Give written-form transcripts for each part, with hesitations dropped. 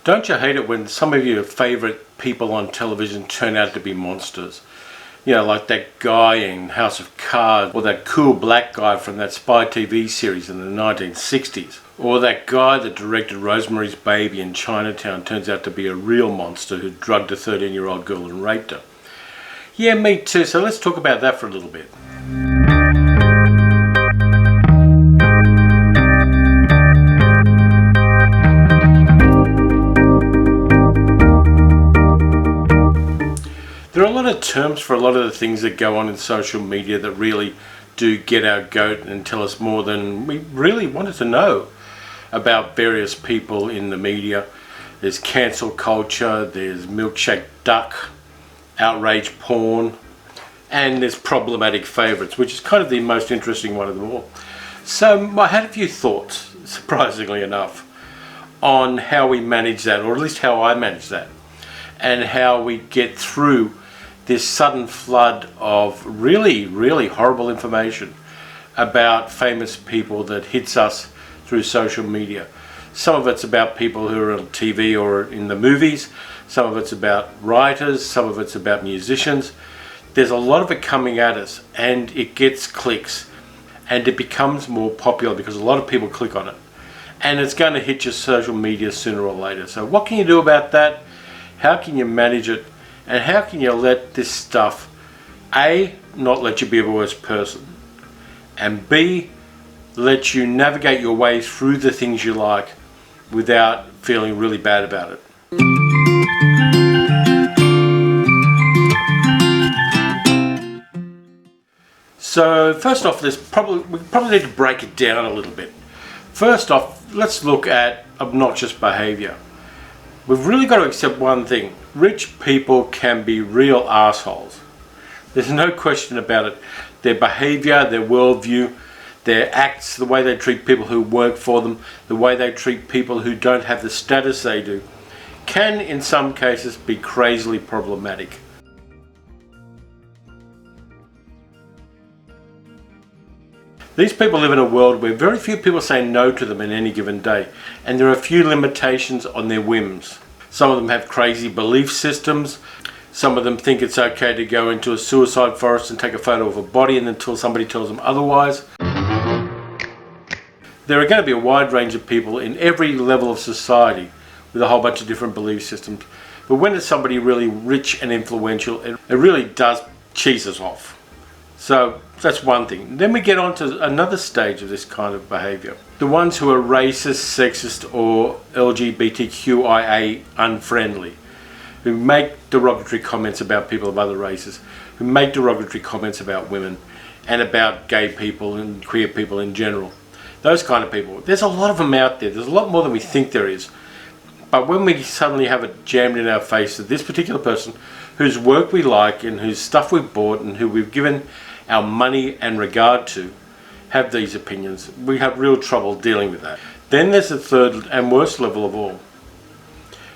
Don't you hate it when some of your favourite people on television turn out to be monsters? You know, like that guy in House of Cards, or that cool black guy from that spy TV series in the 1960s, or that guy that directed Rosemary's Baby in Chinatown turns out to be a real monster who drugged a 13-year-old girl and raped her. Yeah, me too, so let's talk about that for a little bit. There are a lot of terms for a lot of the things that go on in social media that really do get our goat and tell us more than we really wanted to know about various people in the media. There's cancel culture, there's milkshake duck, outrage porn, and there's problematic favourites, which is kind of the most interesting one of them all. So I had a few thoughts, surprisingly enough, on how we manage that, or at least how I manage that, and how we get through this sudden flood of really, really horrible information about famous people that hits us through social media. Some of it's about people who are on TV or in the movies, some of it's about writers, some of it's about musicians. There's a lot of it coming at us, and it gets clicks, and it becomes more popular because a lot of people click on it, and it's going to hit your social media sooner or later. So what can you do about that? How can you manage it? And how can you let this stuff, A, not let you be a worse person, and B, let you navigate your way through the things you like without feeling really bad about it? So first off, we probably need to break it down a little bit. First off, let's look at obnoxious behaviour. We've really got to accept one thing. Rich people can be real assholes. There's no question about it. Their behaviour, their worldview, their acts, the way they treat people who work for them, the way they treat people who don't have the status they do, can in some cases be crazily problematic. These people live in a world where very few people say no to them in any given day, and there are few limitations on their whims. Some of them have crazy belief systems. Some of them think it's okay to go into a suicide forest and take a photo of a body until somebody tells them otherwise. There are going to be a wide range of people in every level of society with a whole bunch of different belief systems. But when it's somebody really rich and influential, it really does cheese us off. So that's one thing. Then we get on to another stage of this kind of behaviour. The ones who are racist, sexist, or LGBTQIA unfriendly, who make derogatory comments about people of other races, who make derogatory comments about women and about gay people and queer people in general. Those kind of people. There's a lot of them out there. There's a lot more than we think there is. But when we suddenly have it jammed in our face that this particular person, whose work we like and whose stuff we've bought and who we've given our money and regard to, have these opinions, we have real trouble dealing with that. Then there's the third and worst level of all.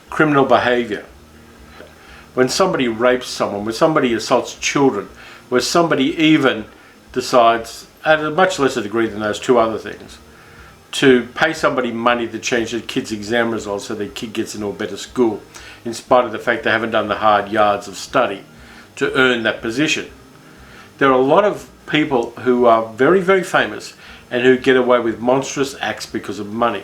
Criminal behaviour. When somebody rapes someone, when somebody assaults children, where somebody even decides, at a much lesser degree than those two other things, to pay somebody money to change their kid's exam results so their kid gets into a better school, in spite of the fact they haven't done the hard yards of study to earn that position. There are a lot of people who are very, very famous and who get away with monstrous acts because of money.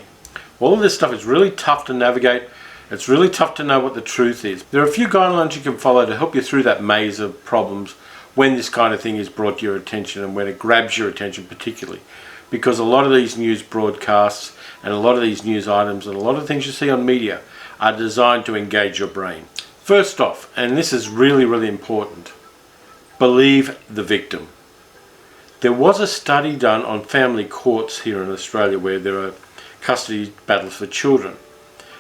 All of this stuff is really tough to navigate. It's really tough to know what the truth is. There are a few guidelines you can follow to help you through that maze of problems when this kind of thing is brought to your attention and when it grabs your attention particularly. Because a lot of these news broadcasts and a lot of these news items and a lot of things you see on media are designed to engage your brain. First off, and this is really, really important, believe the victim. There was a study done on family courts here in Australia where there are custody battles for children.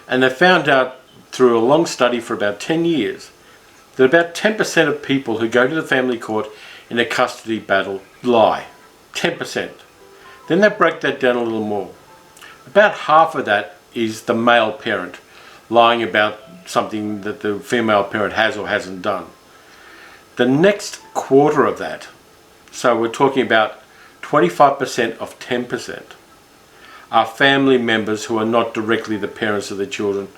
And they found out through a long study for about 10 years that about 10% of people who go to the family court in a custody battle lie. 10%. Then they break that down a little more. About half of that is the male parent lying about something that the female parent has or hasn't done. The next quarter of that, so we're talking about 25% of 10%, are family members who are not directly the parents of the children,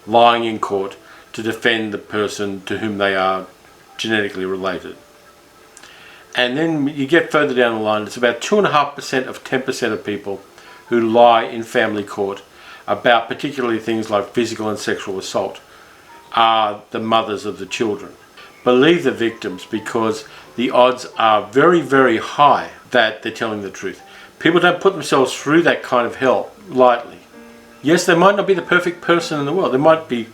lying in court to defend the person to whom they are genetically related. And then you get further down the line, it's about 2.5% of 10% of people who lie in family court about particularly things like physical and sexual assault are the mothers of the children. Believe the victims, because the odds are very, very high that they're telling the truth. People don't put themselves through that kind of hell lightly. Yes, they might not be the perfect person in the world. They might be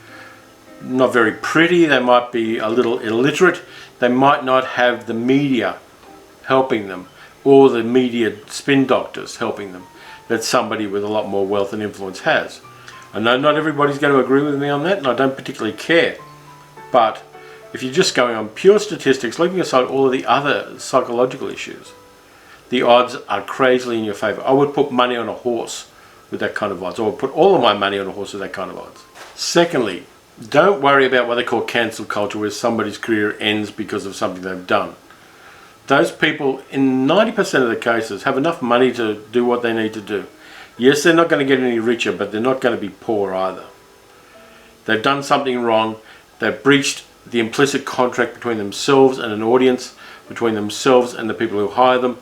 not very pretty, they might be a little illiterate, they might not have the media helping them, or the media spin doctors helping them, that somebody with a lot more wealth and influence has. I know not everybody's going to agree with me on that, and I don't particularly care. But if you're just going on pure statistics, leaving aside all of the other psychological issues, the odds are crazily in your favour. I would put money on a horse with that kind of odds. I would put all of my money on a horse with that kind of odds. Secondly, don't worry about what they call cancel culture, where somebody's career ends because of something they've done. Those people, in 90% of the cases, have enough money to do what they need to do. Yes, they're not going to get any richer, but they're not going to be poor either. They've done something wrong. They've breached the implicit contract between themselves and an audience, between themselves and the people who hire them,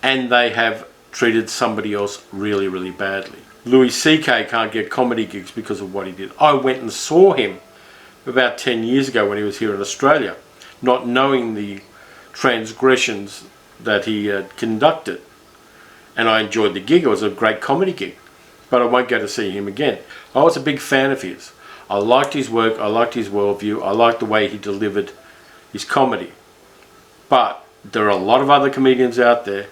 and they have treated somebody else really, really badly. Louis C.K. can't get comedy gigs because of what he did. I went and saw him about 10 years ago when he was here in Australia, not knowing the transgressions that he had conducted. And I enjoyed the gig. It was a great comedy gig. But I won't go to see him again. I was a big fan of his. I liked his work, I liked his worldview, I liked the way he delivered his comedy. But there are a lot of other comedians out there,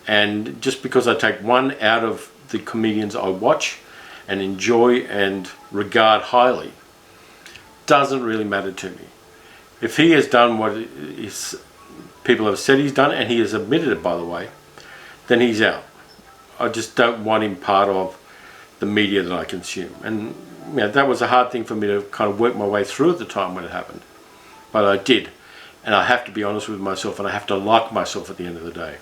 and just because I take one out of the comedians I watch and enjoy and regard highly, doesn't really matter to me. If he has done what people have said he's done, and he has admitted it, by the way, then he's out. I just don't want him part of the media that I consume. And you know, that was a hard thing for me to kind of work my way through at the time when it happened. But I did. And I have to be honest with myself, and I have to like myself at the end of the day.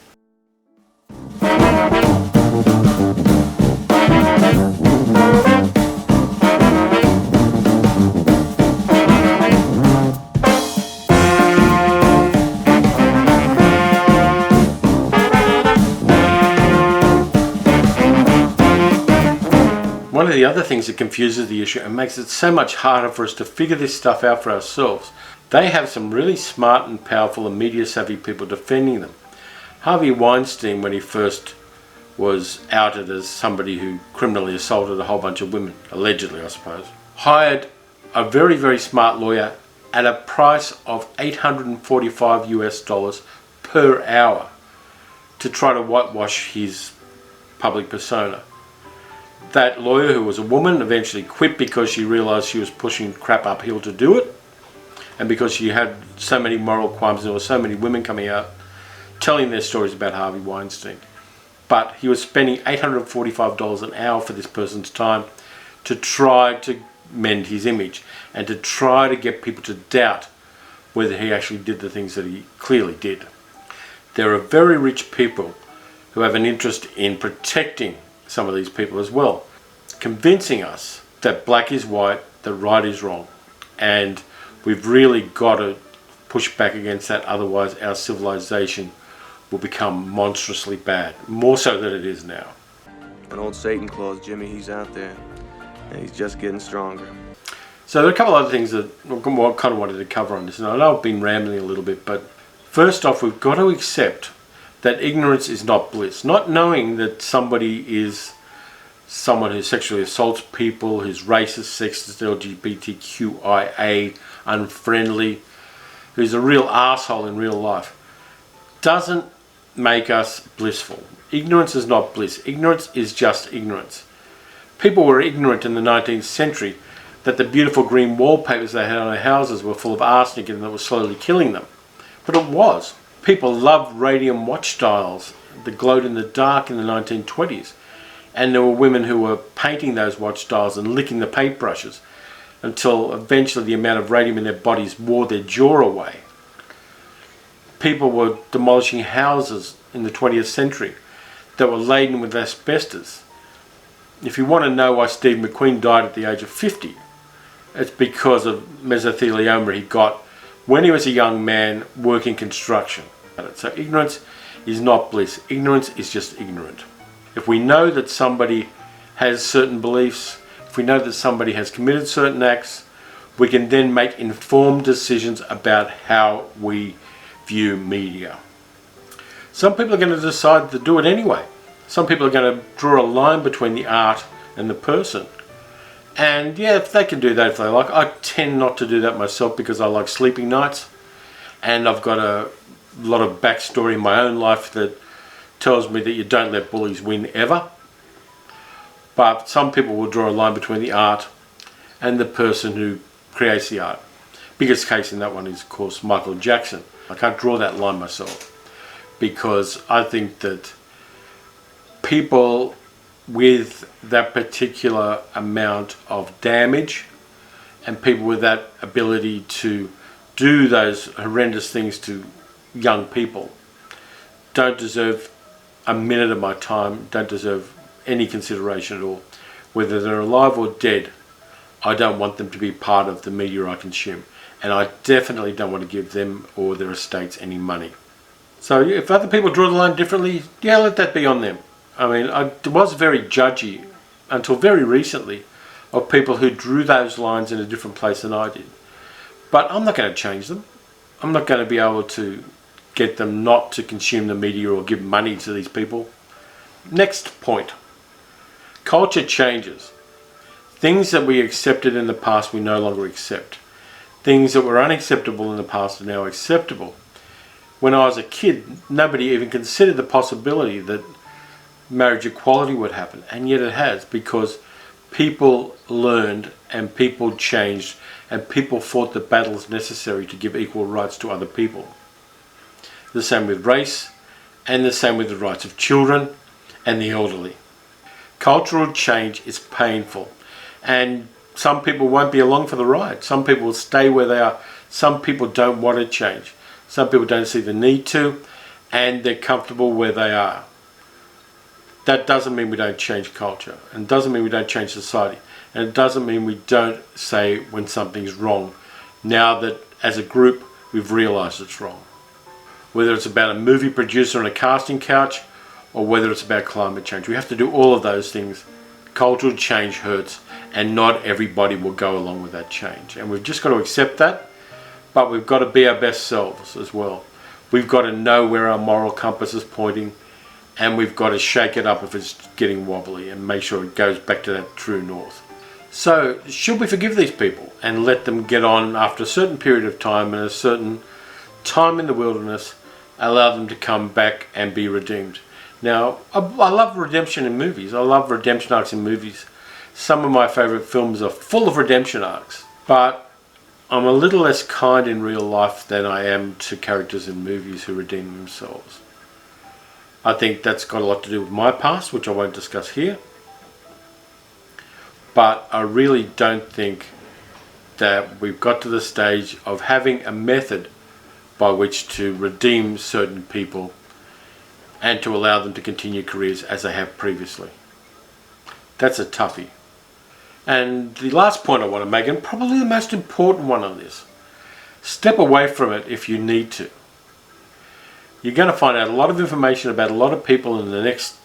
One of the other things that confuses the issue and makes it so much harder for us to figure this stuff out for ourselves, they have some really smart and powerful and media savvy people defending them. Harvey Weinstein, when he first was outed as somebody who criminally assaulted a whole bunch of women, allegedly I suppose, hired a very, very smart lawyer at a price of $845 US per hour to try to whitewash his public persona. That lawyer, who was a woman, eventually quit because she realised she was pushing crap uphill to do it, and because she had so many moral qualms and there were so many women coming out telling their stories about Harvey Weinstein. But he was spending $845 an hour for this person's time to try to mend his image and to try to get people to doubt whether he actually did the things that he clearly did. There are very rich people who have an interest in protecting some of these people as well, convincing us that black is white, that right is wrong, and we've really got to push back against that, otherwise our civilization will become monstrously bad, more so than it is now. An old Satan Claus, Jimmy, he's out there, and he's just getting stronger. So there are a couple of other things that I kind of wanted to cover on this, and I know I've been rambling a little bit, but first off, we've got to accept that ignorance is not bliss. Not knowing that somebody is someone who sexually assaults people, who's racist, sexist, LGBTQIA, unfriendly, who's a real asshole in real life, doesn't make us blissful. Ignorance is not bliss. Ignorance is just ignorance. People were ignorant in the 19th century that the beautiful green wallpapers they had on their houses were full of arsenic and that was slowly killing them. But it was. People loved radium watch dials that glowed in the dark in the 1920s. And there were women who were painting those watch dials and licking the paintbrushes until eventually the amount of radium in their bodies wore their jaw away. People were demolishing houses in the 20th century that were laden with asbestos. If you want to know why Steve McQueen died at the age of 50, It's because of mesothelioma he got when he was a young man working construction. So ignorance is not bliss. Ignorance is just ignorant. If we know that somebody has certain beliefs, if we know that somebody has committed certain acts, we can then make informed decisions about how we view media. Some people are going to decide to do it anyway. Some people are going to draw a line between the art and the person. And yeah, if they can do that if they like. I tend not to do that myself because I like sleeping nights. And I've got a lot of backstory in my own life that tells me that you don't let bullies win ever. But some people will draw a line between the art and the person who creates the art. Biggest case in that one is, of course, Michael Jackson. I can't draw that line myself because I think that people with that particular amount of damage and people with that ability to do those horrendous things to young people don't deserve a minute of my time, don't deserve any consideration at all. Whether they're alive or dead, I don't want them to be part of the media I consume. And I definitely don't want to give them or their estates any money. So if other people draw the line differently, yeah, let that be on them. I mean, I was very judgy until very recently of people who drew those lines in a different place than I did. But I'm not going to change them. I'm not going to be able to get them not to consume the media or give money to these people. Next point. Culture changes. Things that we accepted in the past we no longer accept. Things that were unacceptable in the past are now acceptable. When I was a kid, nobody even considered the possibility that marriage equality would happen, and yet it has, because people learned and people changed and people fought the battles necessary to give equal rights to other people. The same with race, and the same with the rights of children and the elderly. Cultural change is painful, and some people won't be along for the ride. Some people will stay where they are. Some people don't want to change. Some people don't see the need to, and they're comfortable where they are. That doesn't mean we don't change culture, and it doesn't mean we don't change society, and it doesn't mean we don't say when something's wrong, now that as a group we've realised it's wrong. Whether it's about a movie producer on a casting couch, or whether it's about climate change. We have to do all of those things. Cultural change hurts, and not everybody will go along with that change. And we've just got to accept that, but we've got to be our best selves as well. We've got to know where our moral compass is pointing, and we've got to shake it up if it's getting wobbly and make sure it goes back to that true north. So, should we forgive these people and let them get on after a certain period of time and a certain time in the wilderness, allow them to come back and be redeemed? Now, I love redemption in movies. I love redemption arcs in movies. Some of my favourite films are full of redemption arcs, but I'm a little less kind in real life than I am to characters in movies who redeem themselves. I think that's got a lot to do with my past, which I won't discuss here. But I really don't think that we've got to the stage of having a method by which to redeem certain people and to allow them to continue careers as they have previously. That's a toughie. And the last point I want to make, and probably the most important one on this, step away from it if you need to. You're going to find out a lot of information about a lot of people in the next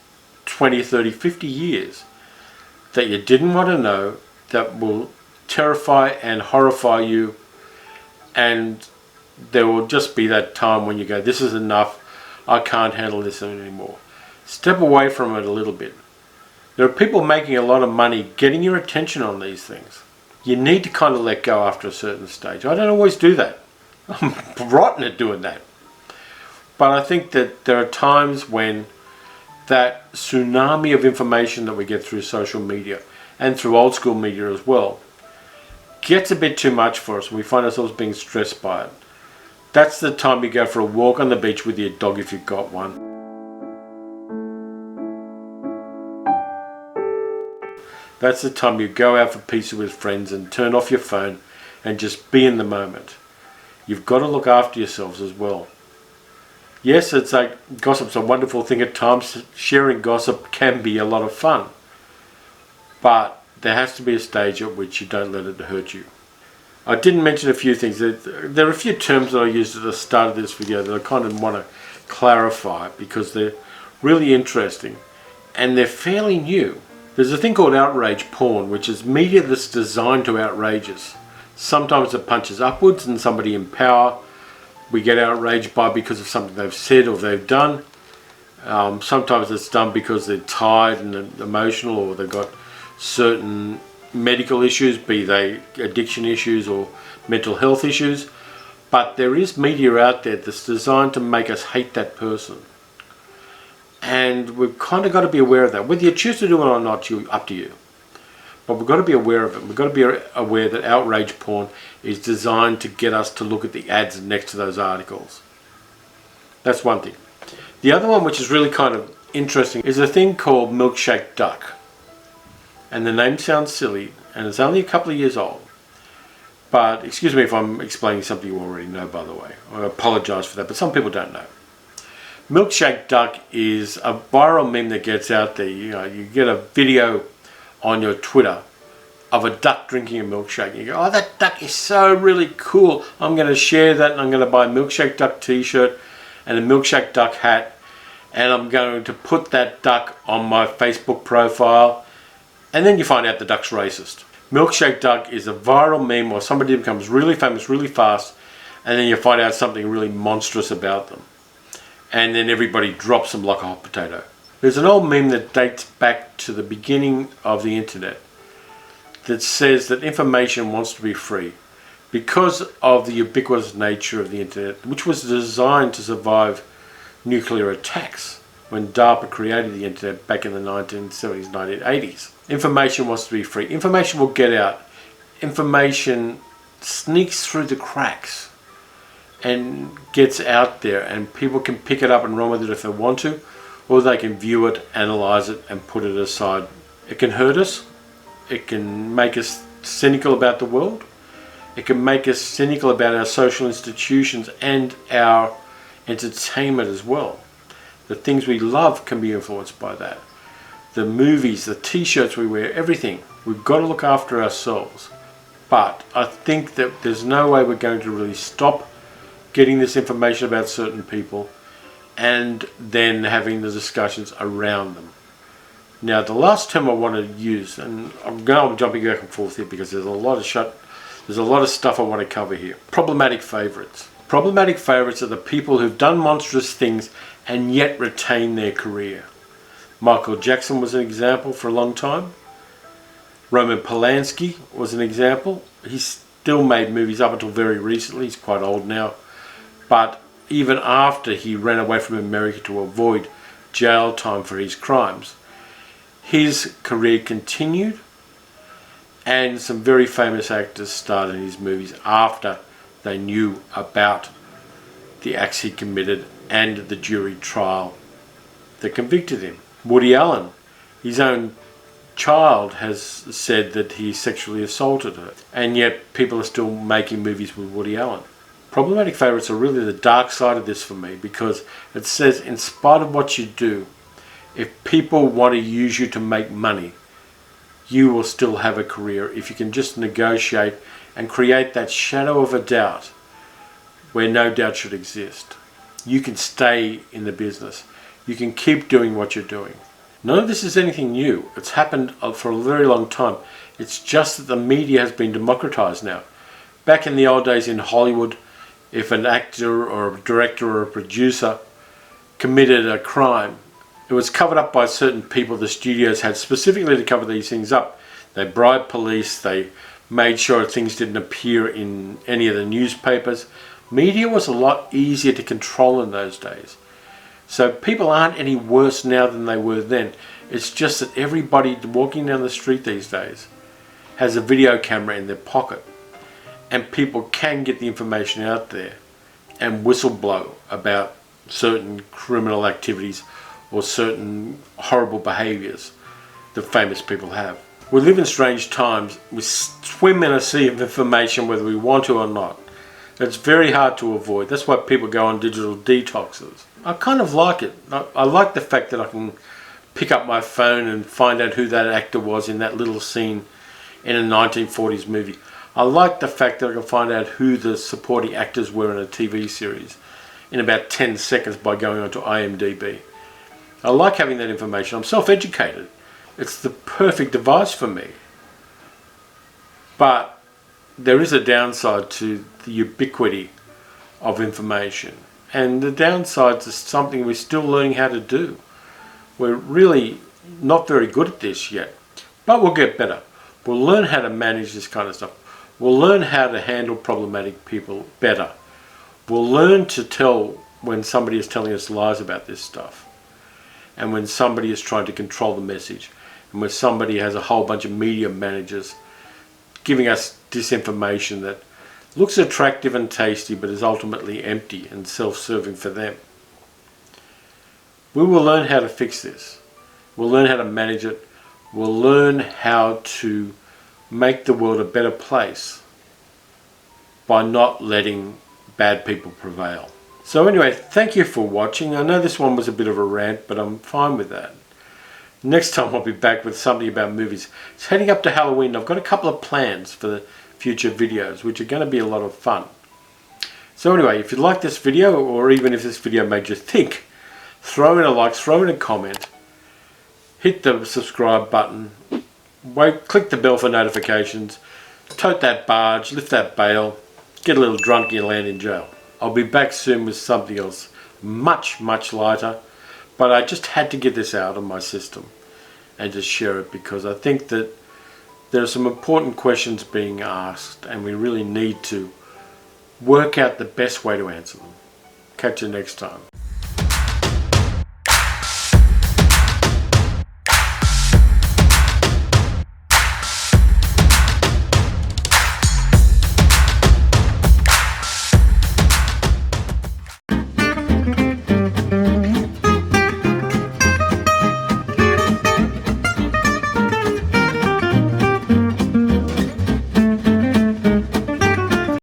20, 30, 50 years that you didn't want to know, that will terrify and horrify you, and there will just be that time when you go, this is enough, I can't handle this anymore. Step away from it a little bit. There are people making a lot of money getting your attention on these things. You need to kind of let go after a certain stage. I don't always do that. I'm rotten at doing that. But I think that there are times when that tsunami of information that we get through social media and through old school media as well gets a bit too much for us and we find ourselves being stressed by it. That's the time you go for a walk on the beach with your dog if you've got one. That's the time you go out for pizza with friends and turn off your phone and just be in the moment. You've got to look after yourselves as well. Yes, it's like gossip's a wonderful thing at times. Sharing gossip can be a lot of fun. But there has to be a stage at which you don't let it hurt you. I didn't mention a few things. There are a few terms that I used at the start of this video that I kind of want to clarify because they're really interesting and they're fairly new. There's a thing called outrage porn, which is media that's designed to outrage us. Sometimes it punches upwards and somebody in power we get outraged by because of something they've said or they've done. Sometimes it's done because they're tired and emotional, or they've got certain medical issues, be they addiction issues or mental health issues. But there is media out there that's designed to make us hate that person. And we've kind of got to be aware of that. Whether you choose to do it or not, up to you. But we've got to be aware of it. We've got to be aware that outrage porn is designed to get us to look at the ads next to those articles. That's one thing. The other one, which is really kind of interesting, is a thing called Milkshake Duck. And the name sounds silly, and it's only a couple of years old. But excuse me if I'm explaining something you already know, by the way. I apologize for that, but some people don't know. Milkshake Duck is a viral meme that gets out there. You get a video on your Twitter of a duck drinking a milkshake. You go, oh, that duck is so really cool. I'm going to share that, and I'm going to buy a Milkshake Duck t-shirt and a Milkshake Duck hat, and I'm going to put that duck on my Facebook profile. And then you find out the duck's racist. Milkshake Duck is a viral meme where somebody becomes really famous really fast, and then you find out something really monstrous about them. And then everybody drops them like a hot potato. There's an old meme that dates back to the beginning of the internet that says that information wants to be free because of the ubiquitous nature of the internet, which was designed to survive nuclear attacks when DARPA created the internet back in the 1970s, 1980s. Information wants to be free. Information will get out. Information sneaks through the cracks and gets out there, and people can pick it up and run with it if they want to, or they can view it, analyze it, and put it aside. It can hurt us. It can make us cynical about the world. It can make us cynical about our social institutions and our entertainment as well. The things we love can be influenced by that. The movies, the t-shirts we wear, everything. We've got to look after ourselves. But I think that there's no way we're going to really stop getting this information about certain people and then having the discussions around them. Now, the last term I want to use, and I'm jumping back and forth here because there's a lot of stuff I want to cover here. Problematic favourites. Problematic favourites are the people who've done monstrous things and yet retain their career. Michael Jackson was an example for a long time. Roman Polanski was an example. He still made movies up until very recently. He's quite old now. But even after he ran away from America to avoid jail time for his crimes, his career continued, and some very famous actors starred in his movies after they knew about the acts he committed and the jury trial that convicted him. Woody Allen, his own child has said that he sexually assaulted her, and yet people are still making movies with Woody Allen. Problematic favourites are really the dark side of this for me, because it says in spite of what you do, if people want to use you to make money, you will still have a career if you can just negotiate and create that shadow of a doubt where no doubt should exist. You can stay in the business. You can keep doing what you're doing. None of this is anything new. It's happened for a very long time. It's just that the media has been democratized now. Back in the old days in Hollywood, if an actor or a director or a producer committed a crime, it was covered up by certain people the studios had specifically to cover these things up. They bribed police, they made sure things didn't appear in any of the newspapers. Media was a lot easier to control in those days. So people aren't any worse now than they were then. It's just that everybody walking down the street these days has a video camera in their pocket, and people can get the information out there and whistleblow about certain criminal activities or certain horrible behaviours that famous people have. We live in strange times. We swim in a sea of information whether we want to or not. It's very hard to avoid. That's why people go on digital detoxes. I kind of like it. I like the fact that I can pick up my phone and find out who that actor was in that little scene in a 1940s movie. I like the fact that I can find out who the supporting actors were in a TV series in about 10 seconds by going onto IMDb. I like having that information. I'm self-educated. It's the perfect device for me. But there is a downside to the ubiquity of information. And the downside is something we're still learning how to do. We're really not very good at this yet. But we'll get better. We'll learn how to manage this kind of stuff. We'll learn how to handle problematic people better. We'll learn to tell when somebody is telling us lies about this stuff. And when somebody is trying to control the message. And when somebody has a whole bunch of media managers giving us disinformation that looks attractive and tasty but is ultimately empty and self-serving for them. We will learn how to fix this. We'll learn how to manage it. We'll learn how to make the world a better place by not letting bad people prevail. So anyway, thank you for watching. I know this one was a bit of a rant, but I'm fine with that. Next time I'll be back with something about movies. It's heading up to Halloween. I've got a couple of plans for the future videos, which are going to be a lot of fun. So anyway, if you like this video, or even if this video made you think, throw in a like, throw in a comment, hit the subscribe button, click the bell for notifications, tote that barge, lift that bale, get a little drunk and land in jail. I'll be back soon with something else much, much lighter, but I just had to get this out of my system and just share it because I think that there are some important questions being asked and we really need to work out the best way to answer them. Catch you next time.